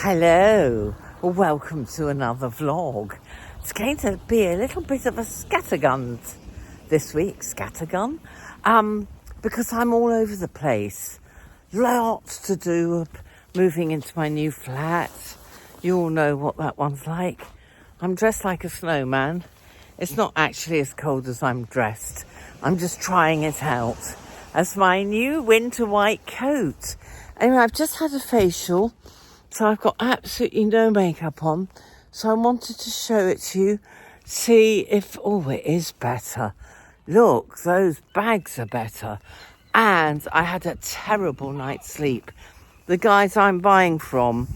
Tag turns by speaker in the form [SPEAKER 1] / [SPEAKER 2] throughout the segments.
[SPEAKER 1] Hello, welcome to another vlog. It's going to be a little bit of a scattergun this week, because I'm all over the place. Lots to do, moving into my new flat. You all know what that one's like. I'm dressed like a snowman. It's not actually as cold as I'm dressed. I'm just trying it out as my new winter white coat. Anyway, I've just had a facial. So I've got absolutely no makeup on. So I wanted to show it to you. See if, it is better. Look, those bags are better. And I had a terrible night's sleep. The guys I'm buying from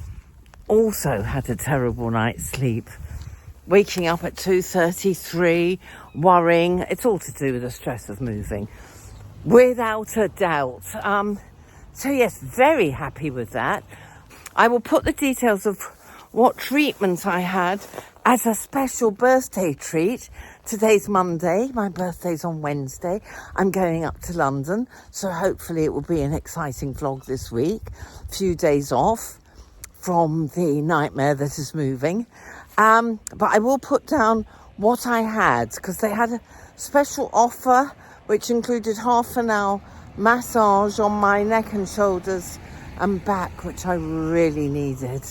[SPEAKER 1] also had a terrible night's sleep. Waking up at 2:33, worrying. It's all to do with the stress of moving. Without a doubt. So yes, very happy with that. I will put the details of what treatment I had as a special birthday treat. Today's Monday, my birthday's on Wednesday. I'm going up to London, so hopefully it will be an exciting vlog this week. A few days off from the nightmare that is moving. But I will put down what I had, because they had a special offer which included half an hour massage on my neck and shoulders and back, which I really needed.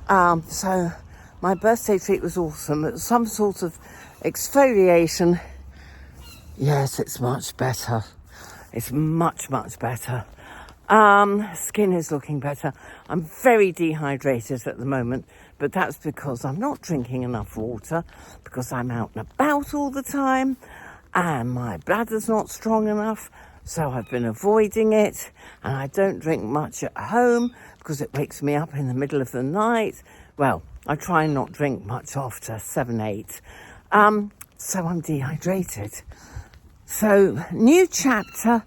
[SPEAKER 1] So my birthday treat was awesome. It was some sort of exfoliation. Yes, it's much better. It's much, much better. Skin is looking better. I'm very dehydrated at the moment, but that's because I'm not drinking enough water, because I'm out and about all the time, and my bladder's not strong enough. So I've been avoiding it, and I don't drink much at home because it wakes me up in the middle of the night. Well, I try and not drink much after 7, 8. So I'm dehydrated. So new chapter,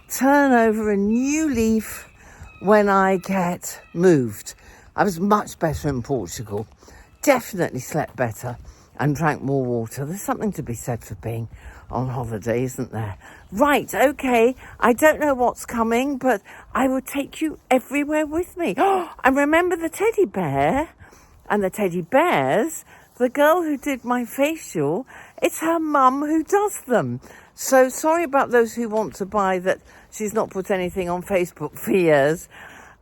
[SPEAKER 1] turn over a new leaf when I get moved. I was much better in Portugal. Definitely slept better and drank more water. There's something to be said for being on holiday, isn't there? Right, okay, I don't know what's coming, but I will take you everywhere with me. And remember the teddy bear and the teddy bears, the girl who did my facial, it's her mum who does them. So sorry about those who want to buy that she's not put anything on Facebook for years.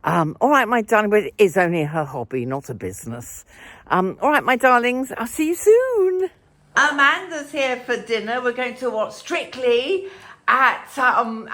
[SPEAKER 1] All right, my darling, but it is only her hobby, not a business. All right, my darlings, I'll see you soon. Amanda's here for dinner. We're going to watch Strictly at, and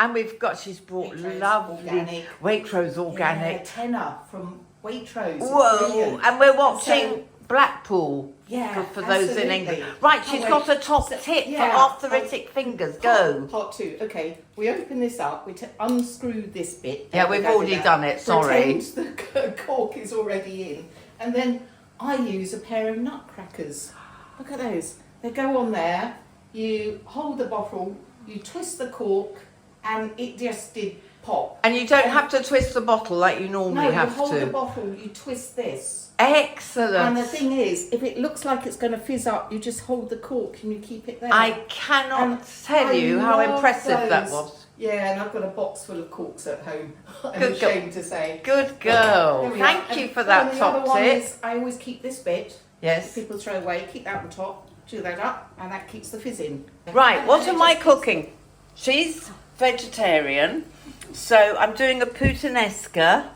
[SPEAKER 1] she's brought
[SPEAKER 2] Waitrose
[SPEAKER 1] lovely
[SPEAKER 2] organic.
[SPEAKER 1] Waitrose organic.
[SPEAKER 2] Yeah, tenner from Waitrose.
[SPEAKER 1] Whoa, and we're watching Blackpool for those in
[SPEAKER 2] absolutely.
[SPEAKER 1] England. Right, she's got a top tip for arthritic fingers. Go.
[SPEAKER 2] Part 2. Okay, we open this up. We unscrew this bit.
[SPEAKER 1] Yeah, we've already done it. Sorry.
[SPEAKER 2] Pretend the cork is already in. And then I use a pair of nutcrackers. Look at those. They go on there, you hold the bottle, you twist the cork, and it just did pop.
[SPEAKER 1] And you don't have to twist the bottle like you normally have to.
[SPEAKER 2] No, you hold the bottle, you twist this.
[SPEAKER 1] Excellent.
[SPEAKER 2] And the thing is, if it looks like it's going to fizz up, you just hold the cork and you keep it there.
[SPEAKER 1] I cannot tell you how impressive that was.
[SPEAKER 2] Yeah, and I've got a box full of corks at home. I'm ashamed to say.
[SPEAKER 1] Good girl. Thank you for that top tip.
[SPEAKER 2] I always keep this bit.
[SPEAKER 1] Yes.
[SPEAKER 2] People throw away, keep that on top. Do that up, and that keeps the fizz in.
[SPEAKER 1] Right, what am I cooking? She's vegetarian, so I'm doing a puttanesca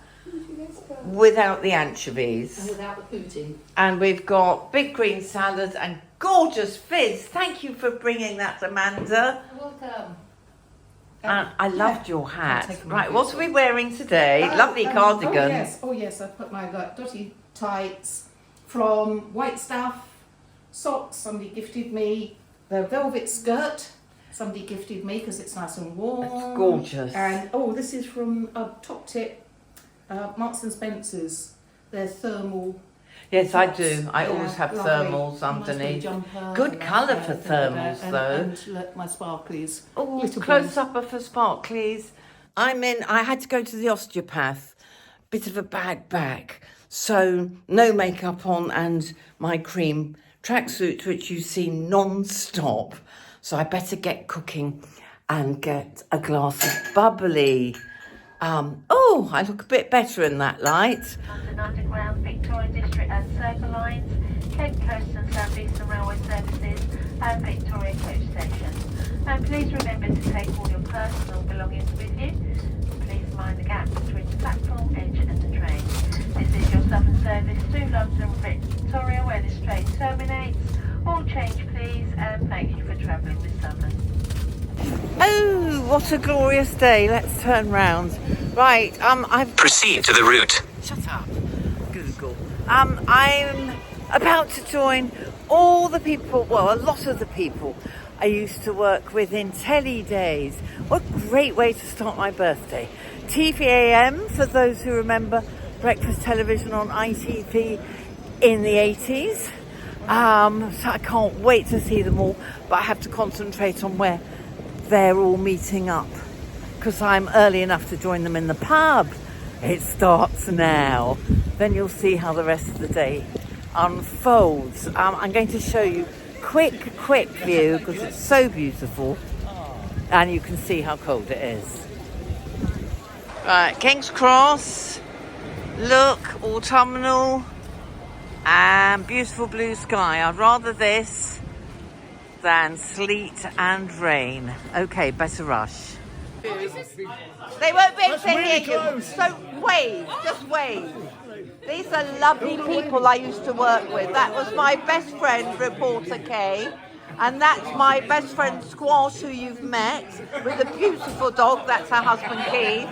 [SPEAKER 1] without the anchovies.
[SPEAKER 2] And without the pudding.
[SPEAKER 1] And we've got big green salad and gorgeous fizz. Thank you for bringing that, Amanda.
[SPEAKER 2] Welcome.
[SPEAKER 1] And I loved your hat. Right, what are we wearing today? Lovely cardigan.
[SPEAKER 2] Oh yes, I put my dotty tights from White Stuff. Socks, somebody gifted me. The velvet skirt, somebody gifted me because it's nice and warm.
[SPEAKER 1] It's gorgeous.
[SPEAKER 2] And this is from Top Tip, Marks and Spencer's. They're thermal.
[SPEAKER 1] Yes, tops. I do. I always have thermals underneath.
[SPEAKER 2] Jumper,
[SPEAKER 1] good colour for thermals, though.
[SPEAKER 2] And look, my sparklies.
[SPEAKER 1] Oh, close up for sparklies. I had to go to the osteopath. Bit of a bad back. So no makeup on and my cream tracksuit, which you see non-stop. So I better get cooking and get a glass of bubbly. Oh, I look a bit better in that light.
[SPEAKER 3] London Underground, Victoria District and Circle Lines, Kent Coast and South Eastern Railway Services and Victoria Coach Station. And please remember to take all your personal belongings with you. Please mind the gap between the platform edge and the train. This is your Southern service to London Victoria, where this train terminates. All change please, and thank you for travelling with Southern.
[SPEAKER 1] Oh, what a glorious day. Let's turn round. Right, I've...
[SPEAKER 4] Proceed to the route.
[SPEAKER 1] Shut up, Google. I'm about to join all the people, well, a lot of the people I used to work with in telly days. What a great way to start my birthday. TVAM, for those who remember breakfast television on ITV in the 80s. So I can't wait to see them all, but I have to concentrate on where they're all meeting up, because I'm early enough to join them in the pub. It starts now. Then you'll see how the rest of the day unfolds. I'm going to show you quick view because it's so beautiful, and you can see how cold it is. Right, King's Cross. Look, autumnal and beautiful blue sky. I'd rather this than sleet and rain. Okay, better rush. They won't be able to hear you, so wave, just wave. These are lovely people I used to work with. That was my best friend, reporter Kay, and that's my best friend Squash, who you've met, with a beautiful dog. That's her husband Keith.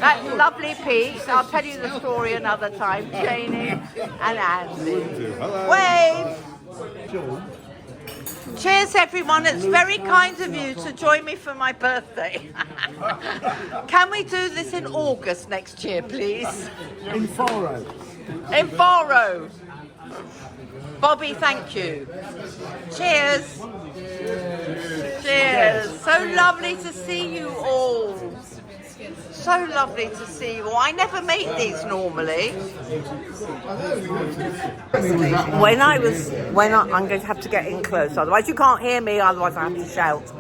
[SPEAKER 1] That's lovely Pete. I'll tell you the story another time. Janie and Andy. Wave. Cheers everyone, it's very kind of you to join me for my birthday. Can we do this in August next year, please?
[SPEAKER 5] In Faro.
[SPEAKER 1] In Faro. Bobby, thank you. Cheers. Cheers. So lovely to see you all. So lovely to see you all. I never make these normally. I'm going to have to get in close, otherwise you can't hear me, otherwise I have to shout.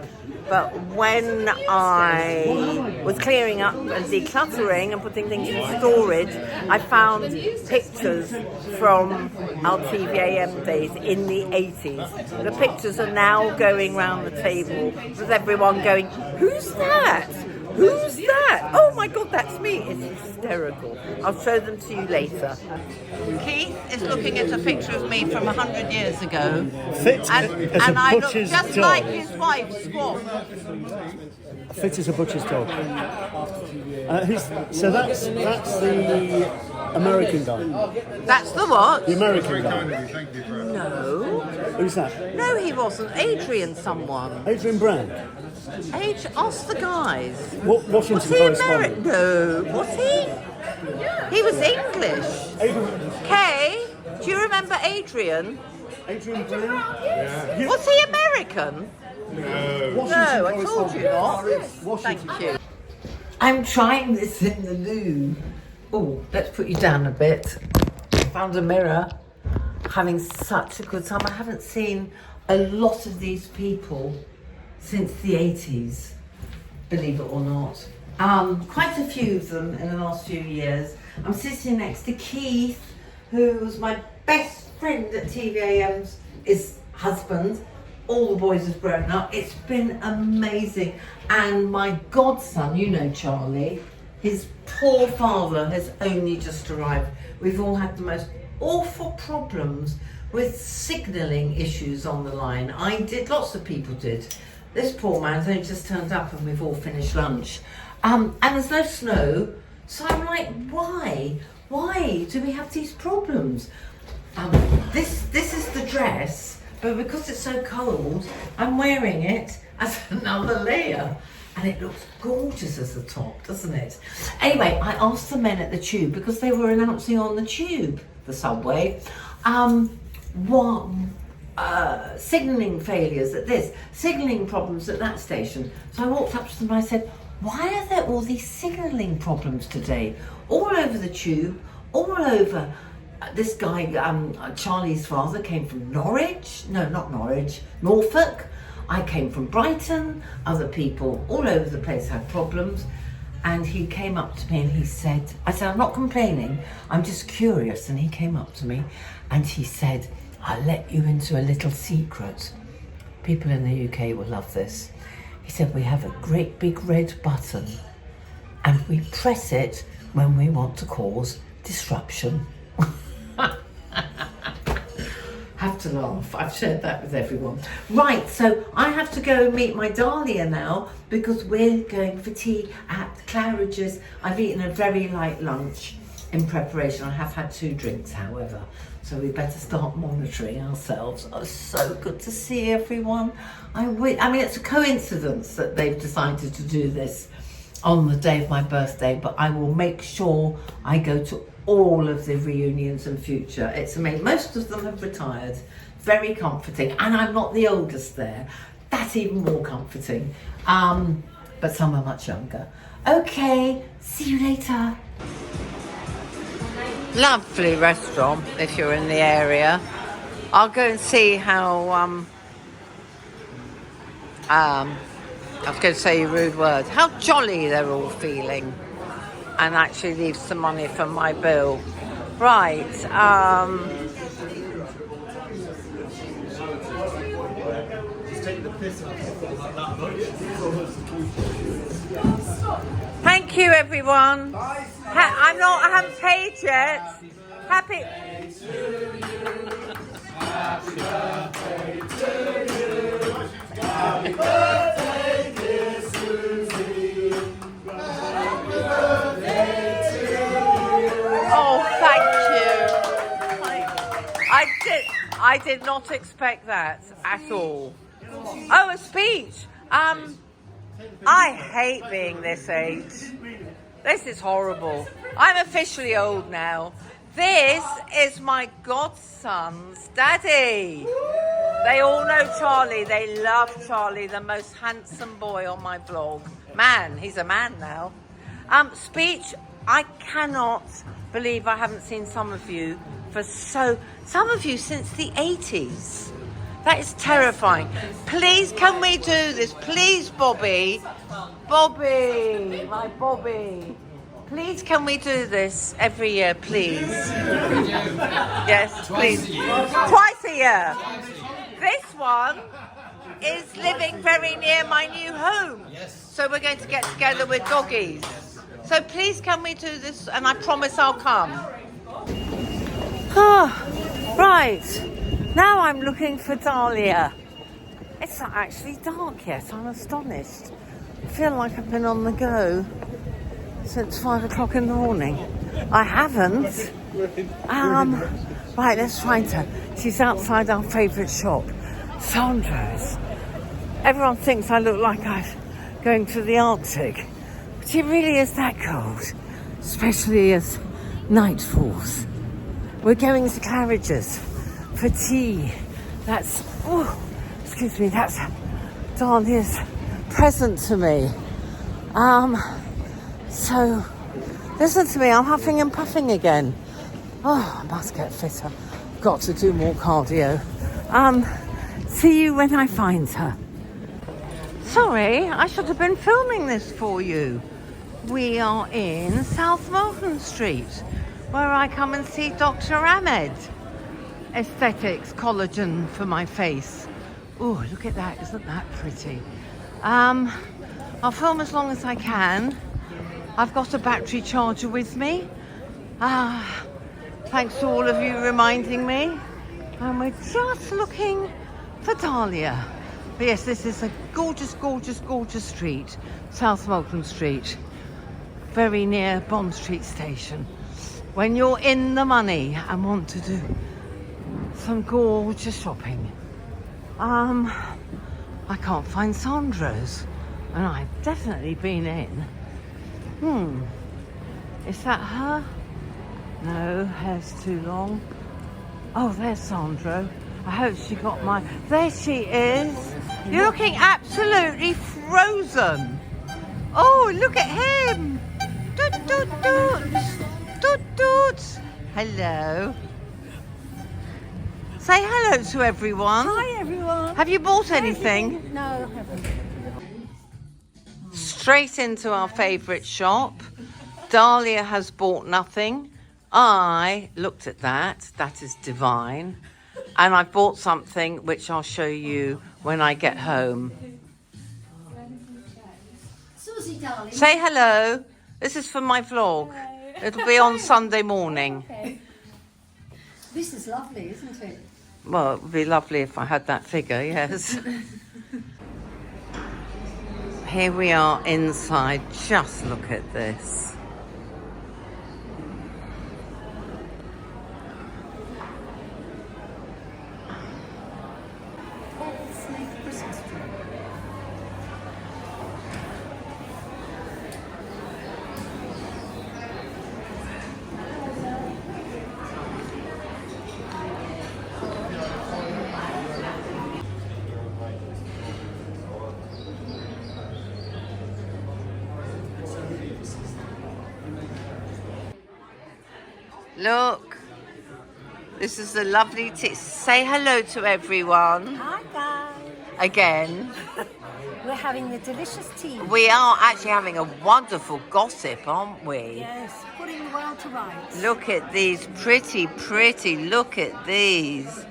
[SPEAKER 1] But when I was clearing up and decluttering and putting things in storage, I found pictures from our TVAM days in the 80s. The pictures are now going round the table with everyone going, "Who's that? Who's that? Oh my God, that's me." It's hysterical. I'll show them to you later. Keith is looking at a picture of me from 100 years ago.
[SPEAKER 5] Fit
[SPEAKER 1] And I look just like his wife, Squash.
[SPEAKER 5] Fit as a butcher's dog. So that's the American guy.
[SPEAKER 1] That's the what?
[SPEAKER 5] The American guy.
[SPEAKER 1] No.
[SPEAKER 5] Who's that?
[SPEAKER 1] No, he wasn't. Adrian someone.
[SPEAKER 5] Adrian Brand.
[SPEAKER 1] Ask the guys.
[SPEAKER 5] Washington
[SPEAKER 1] Was he
[SPEAKER 5] correspondent.
[SPEAKER 1] No. Was he? He was English. Kay, do you remember Adrian?
[SPEAKER 5] Adrian Brand? Yeah.
[SPEAKER 1] Was he American? No, I told you not.
[SPEAKER 5] Washington.
[SPEAKER 1] Thank you. I'm trying this in the loo. Oh, let's put you down a bit. I found a mirror. Having such a good time. I haven't seen a lot of these people since the 80s, believe it or not. Quite a few of them in the last few years. I'm sitting next to Keith, who was my best friend at TVAM's husband. All the boys have grown up. It's been amazing. And my godson, you know Charlie, his poor father has only just arrived. We've all had the most awful problems with signalling issues on the line. I did, lots of people did. This poor man's only just turned up and we've all finished lunch. And there's no snow, so I'm like, why? Why do we have these problems? This is the dress, but because it's so cold, I'm wearing it as another layer. And it looks gorgeous as a top, doesn't it? Anyway, I asked the men at the Tube, because they were announcing on the Tube, the subway, signalling failures at this, signalling problems at that station. So I walked up to them and I said, why are there all these signalling problems today? All over the Tube, all over. This guy, Charlie's father, came from Norwich. No, not Norwich, Norfolk. I came from Brighton. Other people all over the place had problems. And he came up to me and he said, I said, I'm not complaining, I'm just curious. And he came up to me and he said, I'll let you into a little secret. People in the UK will love this. He said, we have a great big red button and we press it when we want to cause disruption. Have to laugh. I've shared that with everyone. Right, so I have to go and meet my Dahlia now because we're going for tea at Claridge's. I've eaten a very light lunch in preparation. I have had 2 drinks, however, so we better start monitoring ourselves. Oh, so good to see everyone. I mean, it's a coincidence that they've decided to do this on the day of my birthday, but I will make sure I go to all of the reunions in future. It's amazing. Most of them have retired. Very comforting. And I'm not the oldest there. That's even more comforting. But some are much younger. Okay, see you later. Lovely restaurant if you're in the area. I'll go and see how I was going to say a rude word. How jolly they're all feeling. And actually leave some money for my bill. Right, thank you everyone. I haven't paid yet. Happy birthday to you. Happy birthday, dear Suzi. Happy birthday to you. Oh, thank you. I did not expect that at all. Oh, a speech. I hate being this age. This is horrible. I'm officially old now. This is my godson's daddy. They all know Charlie. They love Charlie, the most handsome boy on my blog. Man, he's a man now. Speech, I cannot believe I haven't seen some of you since the 80s. That is terrifying. Please, can we do this? Please, Bobby. Bobby, my Bobby. Please, can we do this every year, please? Yes, please. Twice a year. This one is living very near my new home. So we're going to get together with doggies. So please, can we do this? And I promise I'll come. Right. Now I'm looking for Dahlia. It's not actually dark yet. I'm astonished. I feel like I've been on the go since 5 o'clock in the morning. I haven't. Right, let's find her. She's outside our favourite shop, Sandro's. Everyone thinks I look like I'm going to the Arctic, but it really is that cold, especially as night falls. We're going to Claridge's for tea. That's Dahlia's present to me. So listen to me, I'm huffing and puffing again. Oh, I must get fitter. Got to do more cardio. See you when I find her. Sorry, I should have been filming this for you. We are in South Molton Street, where I come and see Dr. Ahmed. Aesthetics, collagen for my face. Oh, look at that, isn't that pretty? I'll film as long as I can. I've got a battery charger with me. Thanks to all of you reminding me. And we're just looking for Dahlia. But yes, this is a gorgeous, gorgeous, gorgeous street. South Molton Street. Very near Bond Street Station. When you're in the money and want to do some gorgeous shopping. I can't find Sandro's. And I've definitely been in. Is that her? No, hair's too long. Oh, there's Sandro. I hope she got my... There she is. You're looking absolutely frozen. Oh, look at him. Doot, doot, doot. Doot, doot. Hello. Say hello to everyone.
[SPEAKER 4] Hi, everyone.
[SPEAKER 1] Have you bought anything?
[SPEAKER 4] No, I haven't.
[SPEAKER 1] straight into our favourite shop. Dahlia has bought nothing. I looked at that. That is divine. And I bought something which I'll show you when I get home.
[SPEAKER 4] Suzi, darling.
[SPEAKER 1] Say hello. This is for my vlog.
[SPEAKER 4] Hello.
[SPEAKER 1] It'll be on Sunday morning.
[SPEAKER 4] Okay. This is lovely, isn't it?
[SPEAKER 1] Well, it would be lovely if I had that figure, yes. Here we are inside. Just look at this.
[SPEAKER 4] Christmas tree.
[SPEAKER 1] Look. This is a lovely say hello to everyone.
[SPEAKER 4] Hi guys.
[SPEAKER 1] Again.
[SPEAKER 4] We're having the delicious tea.
[SPEAKER 1] We are actually having a wonderful gossip, aren't we?
[SPEAKER 4] Yes, putting the world to rights.
[SPEAKER 1] Look at these, pretty, look at these.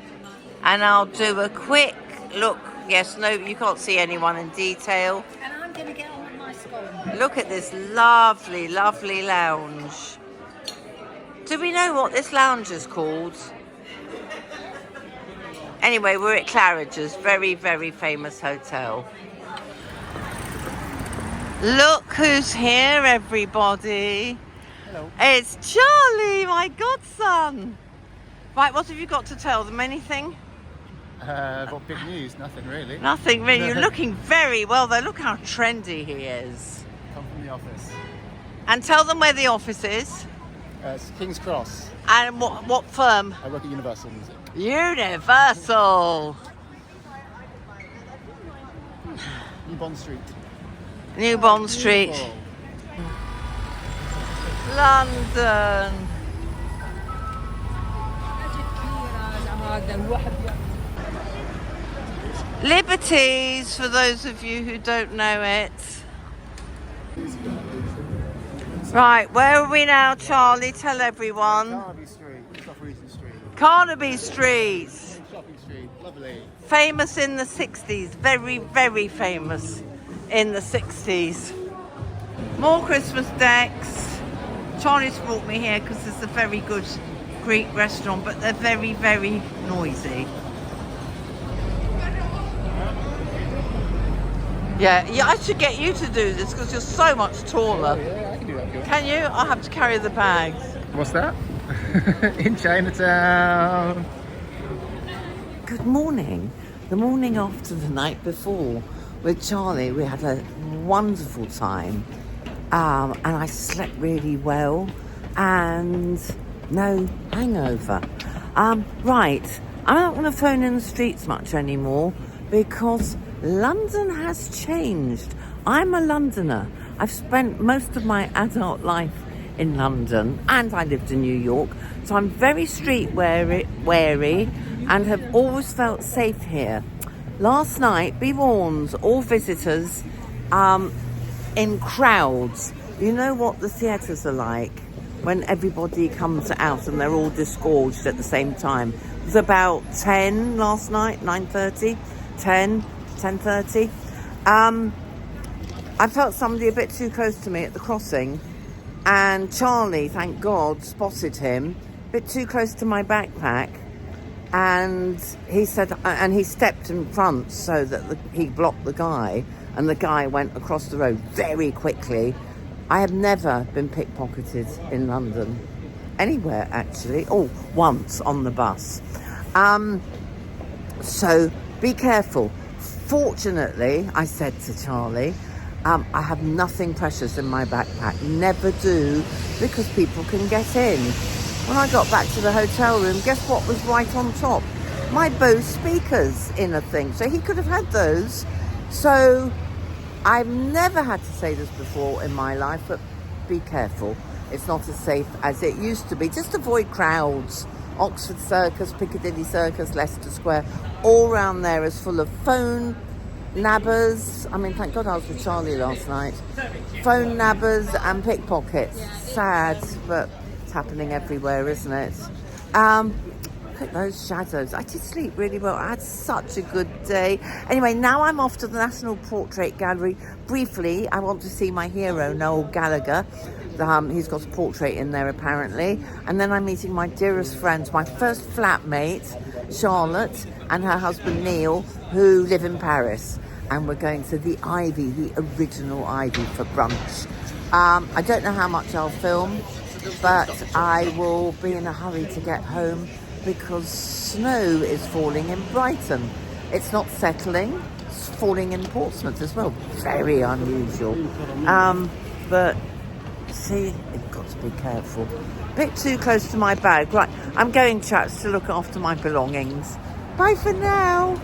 [SPEAKER 1] And I'll do a quick look. Yes, no, you can't see anyone in detail.
[SPEAKER 4] And I'm going to get on with my scone.
[SPEAKER 1] Look at this lovely, lovely lounge. Do we know what this lounge is called? Anyway, we're at Claridge's, very, very famous hotel. Look who's here, everybody.
[SPEAKER 5] Hello.
[SPEAKER 1] It's Charlie, my godson. Right, what have you got to tell them? Anything?
[SPEAKER 5] Got big news, nothing really.
[SPEAKER 1] Nothing really. You're looking very well though. Look how trendy he is.
[SPEAKER 5] Come from the office.
[SPEAKER 1] And tell them where the office is.
[SPEAKER 5] It's King's Cross.
[SPEAKER 1] And what firm?
[SPEAKER 5] I work at Universal Music.
[SPEAKER 1] Universal.
[SPEAKER 5] New Bond Street.
[SPEAKER 1] New Bond Street.
[SPEAKER 5] Beautiful.
[SPEAKER 1] London. Liberties, for those of you who don't know it. Right, where are we now, Charlie? Tell everyone.
[SPEAKER 5] Carnaby Street, off Regent Street.
[SPEAKER 1] Carnaby Street.
[SPEAKER 5] Shopping Street, lovely.
[SPEAKER 1] Famous in the 60s. Very, very famous in the 60s. More Christmas decks. Charlie's brought me here because it's a very good Greek restaurant, but they're very, very noisy. Yeah, I should get you to do this because you're so much taller.
[SPEAKER 5] Yeah, I can do that if you want.
[SPEAKER 1] Can you? I'll have to carry the bags.
[SPEAKER 5] What's that? In Chinatown.
[SPEAKER 1] Good morning. The morning after the night before with Charlie, we had a wonderful time. And I slept really well and no hangover. Right, I'm not going to phone in the streets much anymore because London has changed. I'm a Londoner. I've spent most of my adult life in London and I lived in New York, so I'm very street wary and have always felt safe here. Last night, be warned, all visitors in crowds. You know what the theatres are like when everybody comes out and they're all disgorged at the same time. It was about 10 last night, 9:30, 10:30. I felt somebody a bit too close to me at the crossing, and Charlie, thank God, spotted him a bit too close to my backpack, and he said, and he stepped in front so that he blocked the guy, and the guy went across the road very quickly. I have never been pickpocketed in London, anywhere actually. Oh, once on the bus. So be careful. Fortunately, I said to Charlie, I have nothing precious in my backpack. Never do, because people can get in. When I got back to the hotel room, guess what was right on top? My Bose speakers in a thing. So he could have had those. So I've never had to say this before in my life, but be careful. It's not as safe as it used to be. Just avoid crowds. Oxford Circus, Piccadilly Circus, Leicester Square, all around there is full of phone nabbers. I mean, thank God I was with Charlie last night. Phone nabbers and pickpockets. Sad, but it's happening everywhere, isn't it? Look at those shadows. I did sleep really well. I had such a good day. Anyway, now I'm off to the National Portrait Gallery. Briefly, I want to see my hero, Noel Gallagher. He's got a portrait in there apparently. And then I'm meeting my dearest friends, my first flatmate, Charlotte, and her husband Neil, who live in Paris. And we're going to the Ivy, the original Ivy, for brunch. I don't know how much I'll film, but I will be in a hurry to get home because snow is falling in Brighton. It's not settling, it's falling in Portsmouth as well. Very unusual. But see, you've got to be careful. Bit too close to my bag. Right, I'm going, chaps, to look after my belongings. Bye for now.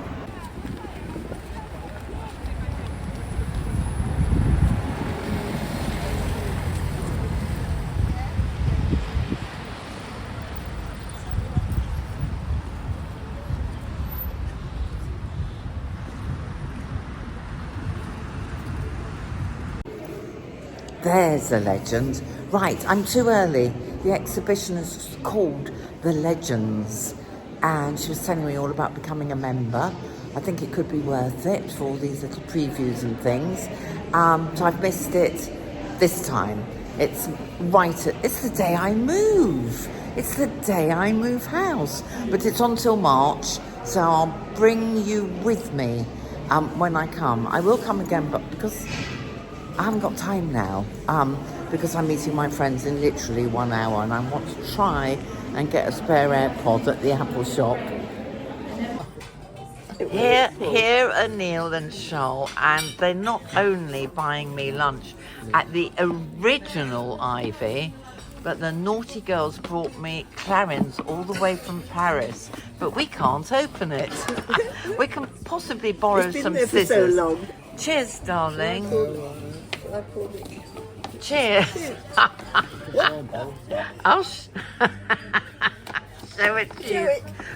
[SPEAKER 1] There's a legend. Right, I'm too early. The exhibition is called The Legends. And she was telling me all about becoming a member. I think it could be worth it for all these little previews and things. So I've missed it this time. It's the day I move. It's the day I move house. But it's until March, so I'll bring you with me when I come. I will come again, but because I haven't got time now, because I'm meeting my friends in literally 1 hour and I want to try and get a spare AirPod at the Apple shop. Here are Neil and Charles, and they're not only buying me lunch at the original Ivy, but the naughty girls brought me Clarins all the way from Paris, but we can't open it. We can possibly borrow some scissors. So long. Cheers, darling. Cheers. I'll show it to you.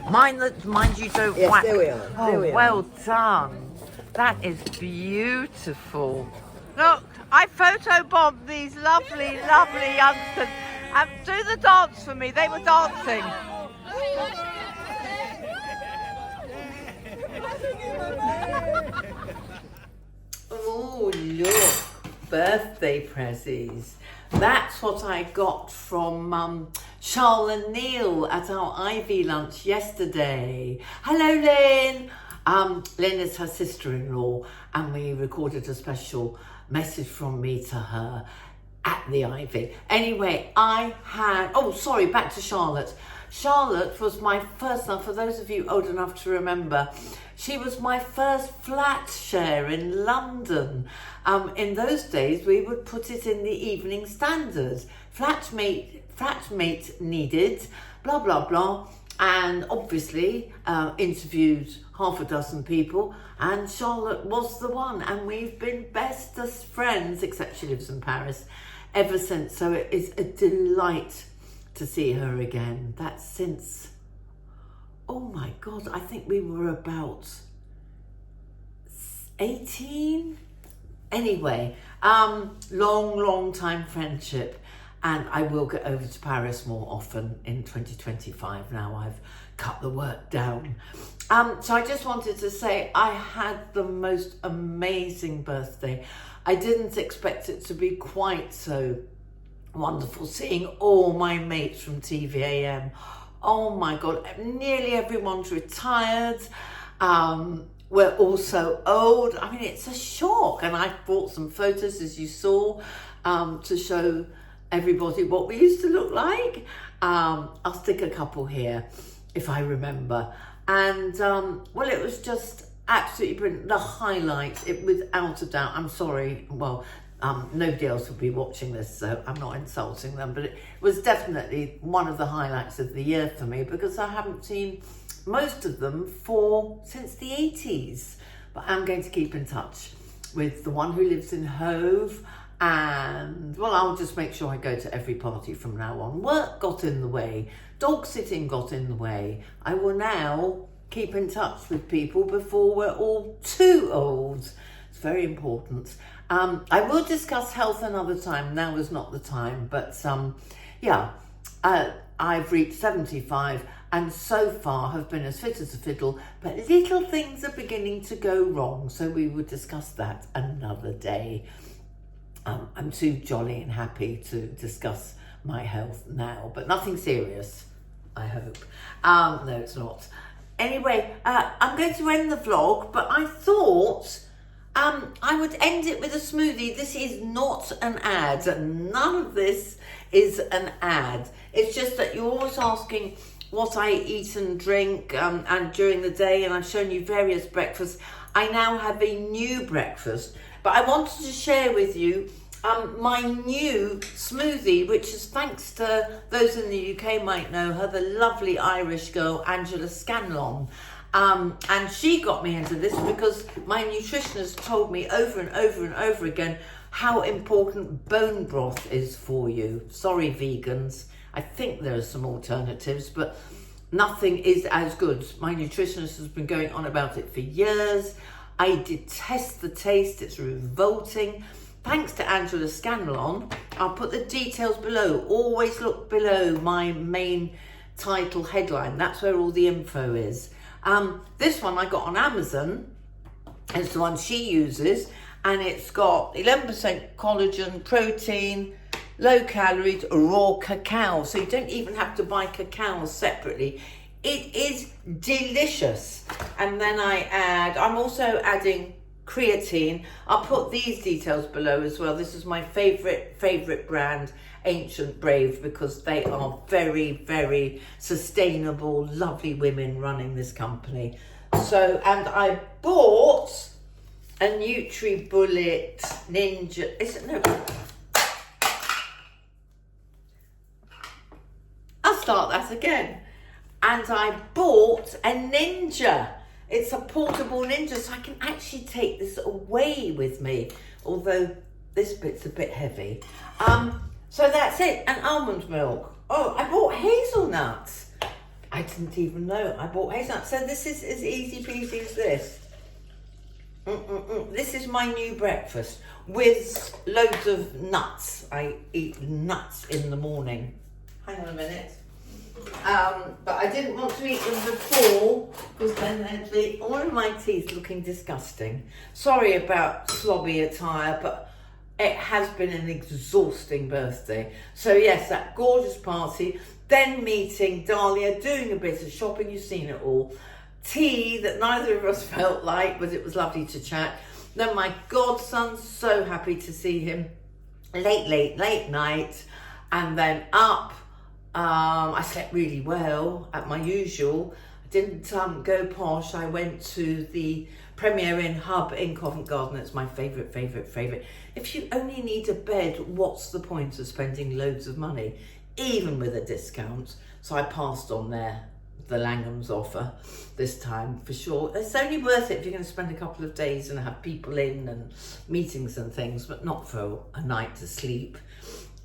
[SPEAKER 1] Mind you don't whack.
[SPEAKER 6] There we are.
[SPEAKER 1] Oh, well done. That is beautiful. Look, I photobombed these lovely, lovely youngsters. Do the dance for me. They were dancing. Oh, look. Birthday prezzies. That's what I got from Charles and Neil at our Ivy lunch yesterday. Hello, Lynn. Lynn is her sister-in-law, and we recorded a special message from me to her at the Ivy. Anyway, back to Charlotte. Charlotte was my first, now for those of you old enough to remember, she was my first flat share in London. In those days, we would put it in the Evening Standard. Flatmate needed, blah, blah, blah. And obviously interviewed half a dozen people, and Charlotte was the one. And we've been bestest friends, except she lives in Paris, ever since. So it is a delight to see her again. That's since, oh my God, I think we were about 18. Anyway, long time friendship. And I will get over to Paris more often in 2025 now I've cut the work down. So I just wanted to say I had the most amazing birthday. I didn't expect it to be quite so wonderful, seeing all my mates from TVAM. Oh my God, nearly everyone's retired. We're all so old. I mean, it's a shock. And I brought some photos, as you saw, to show everybody what we used to look like. I'll stick a couple here if I remember. And well, it was just absolutely brilliant. The highlight, it without a doubt. I'm sorry, well, nobody else will be watching this, so I'm not insulting them, but it was definitely one of the highlights of the year for me, because I haven't seen most of them since the 80s. But I'm going to keep in touch with the one who lives in Hove. And well, I'll just make sure I go to every party from now on. Work got in the way, dog sitting got in the way. I will now keep in touch with people before we're all too old. It's very important. I will discuss health another time. Now is not the time, but I've reached 75 and so far have been as fit as a fiddle, but little things are beginning to go wrong, so we will discuss that another day. I'm too jolly and happy to discuss my health now, but nothing serious, I hope. No, it's not. Anyway, I'm going to end the vlog, but I thought I would end it with a smoothie. This is not an ad. None of this is an ad. It's just that you're always asking what I eat and drink and during the day, and I've shown you various breakfasts. I now have a new breakfast, but I wanted to share with you my new smoothie, which is thanks to those in the UK might know her, the lovely Irish girl, Angela Scanlon. And she got me into this because my nutritionist told me over and over and over again how important bone broth is for you. Sorry, vegans. I think there are some alternatives, but nothing is as good. My nutritionist has been going on about it for years. I detest the taste. It's revolting. Thanks to Angela Scanlon, I'll put the details below. Always look below my main title headline. That's where all the info is. This one I got on Amazon. It's the one she uses, and it's got 11% collagen, protein, low calories, raw cacao. So you don't even have to buy cacao separately. It is delicious. And then I'm also adding creatine. I'll put these details below as well. This is my favorite brand, Ancient Brave, because they are very, very sustainable, lovely women running this company. So, and I bought a NutriBullet Ninja. Is it no? I'll start that again. And I bought a Ninja. It's a portable Ninja, so I can actually take this away with me, although this bit's a bit heavy. So that's it, and almond milk. Oh, I bought hazelnuts. I didn't even know I bought hazelnuts. So this is as easy peasy as this. This is my new breakfast with loads of nuts. I eat nuts in the morning. Hang on a minute. But I didn't want to eat them before because then they'd be all of my teeth looking disgusting. Sorry about slobby attire, but it has been an exhausting birthday. So yes, that gorgeous party, then meeting Dahlia, doing a bit of shopping, you've seen it all. Tea that neither of us felt like, but it was lovely to chat. Then my godson, so happy to see him. Late night, and then up. I slept really well at my usual. I didn't go posh. I went to the Premier Inn Hub in Covent Garden. It's my favourite. If you only need a bed, what's the point of spending loads of money, even with a discount? So I passed on the Langham's offer this time for sure. It's only worth it if you're going to spend a couple of days and have people in and meetings and things, but not for a night to sleep.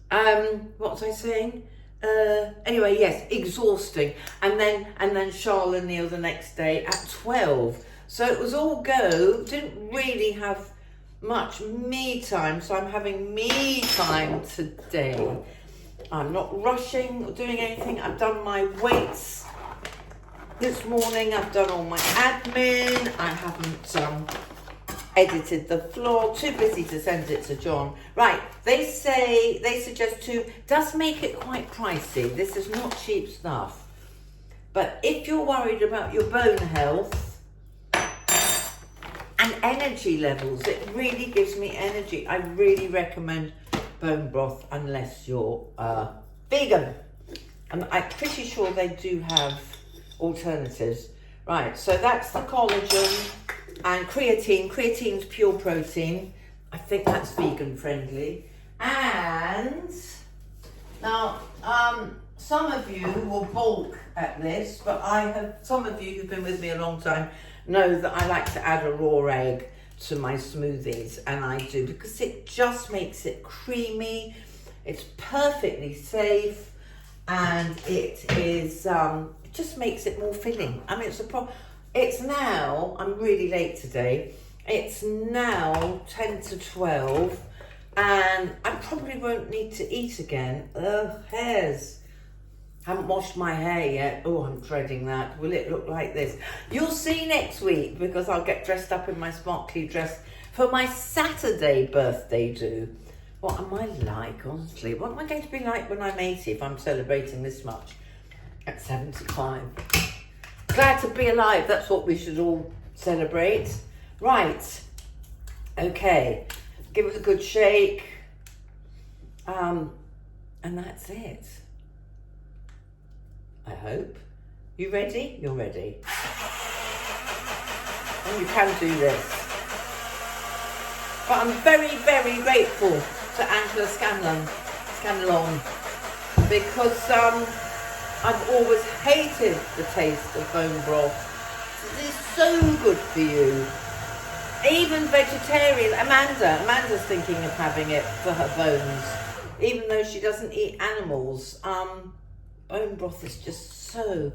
[SPEAKER 1] What was I saying? Anyway, yes, exhausting. And then Charlotte and Neil the next day at 12. So it was all go. Didn't really have much me time, so I'm having me time today. I'm not rushing or doing anything. I've done my weights this morning. I've done all my admin. I haven't edited the vlog. Too busy to send it to John. Right, they suggest does make it quite pricey. This is not cheap stuff. But if you're worried about your bone health and energy levels, it really gives me energy. I really recommend bone broth unless you're vegan. And I'm pretty sure they do have alternatives. Right, so that's the collagen and creatine. Creatine's pure protein. I think that's vegan friendly. And now, some of you will balk at this, but some of you who've been with me a long time know that I like to add a raw egg to my smoothies, and I do because it just makes it creamy. It's perfectly safe, and it is it just makes it more filling. I mean, It's now, I'm really late today, it's now 10 to 12 and I probably won't need to eat again. Ugh, hairs. Haven't washed my hair yet. Oh, I'm dreading that. Will it look like this? You'll see next week because I'll get dressed up in my sparkly dress for my Saturday birthday do. What am I like, honestly? What am I going to be like when I'm 80 if I'm celebrating this much? At 75. Glad to be alive. That's what we should all celebrate. Right. Okay. Give it a good shake. And that's it. I hope. You ready? You're ready. And you can do this. But I'm very, very grateful to Angela Scanlon because I've always hated the taste of bone broth. It is so good for you. Even vegetarian, Amanda's thinking of having it for her bones, even though she doesn't eat animals. Bone broth is just so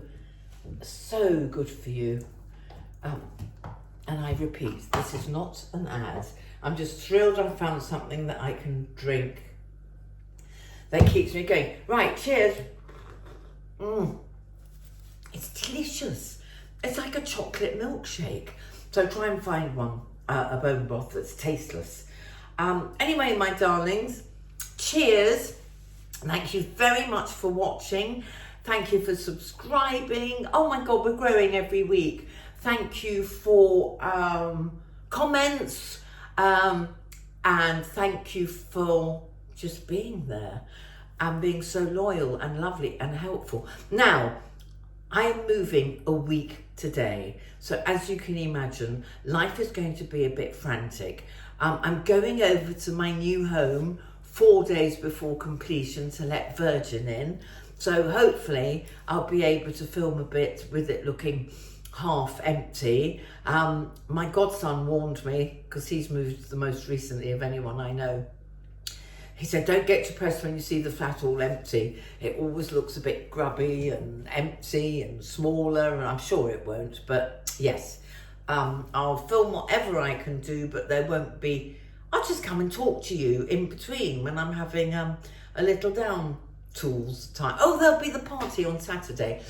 [SPEAKER 1] good for you. And I repeat, this is not an ad. I'm just thrilled I found something that I can drink that keeps me going. Right, cheers. It's delicious. It's like a chocolate milkshake. So try and find one, a bone broth that's tasteless. Anyway, my darlings, cheers. Thank you very much for watching. Thank you for subscribing. Oh my God, we're growing every week. Thank you for comments. And thank you for just being there and being so loyal and lovely and helpful. Now, I am moving a week today. So as you can imagine, life is going to be a bit frantic. I'm going over to my new home 4 days before completion to let Virgin in. So hopefully I'll be able to film a bit with it looking half empty. My godson warned me, because he's moved the most recently of anyone I know. He said, don't get depressed when you see the flat all empty. It always looks a bit grubby and empty and smaller, and I'm sure it won't, but yes. I'll film whatever I can do, but there won't be, I'll just come and talk to you in between when I'm having a little down tools time. Oh, there'll be the party on Saturday.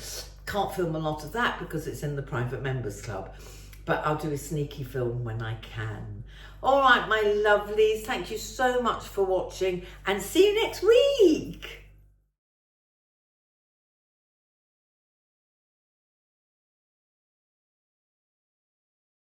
[SPEAKER 1] Can't film a lot of that because it's in the private members club, but I'll do a sneaky film when I can. All right, my lovelies, thank you so much for watching and see you next week.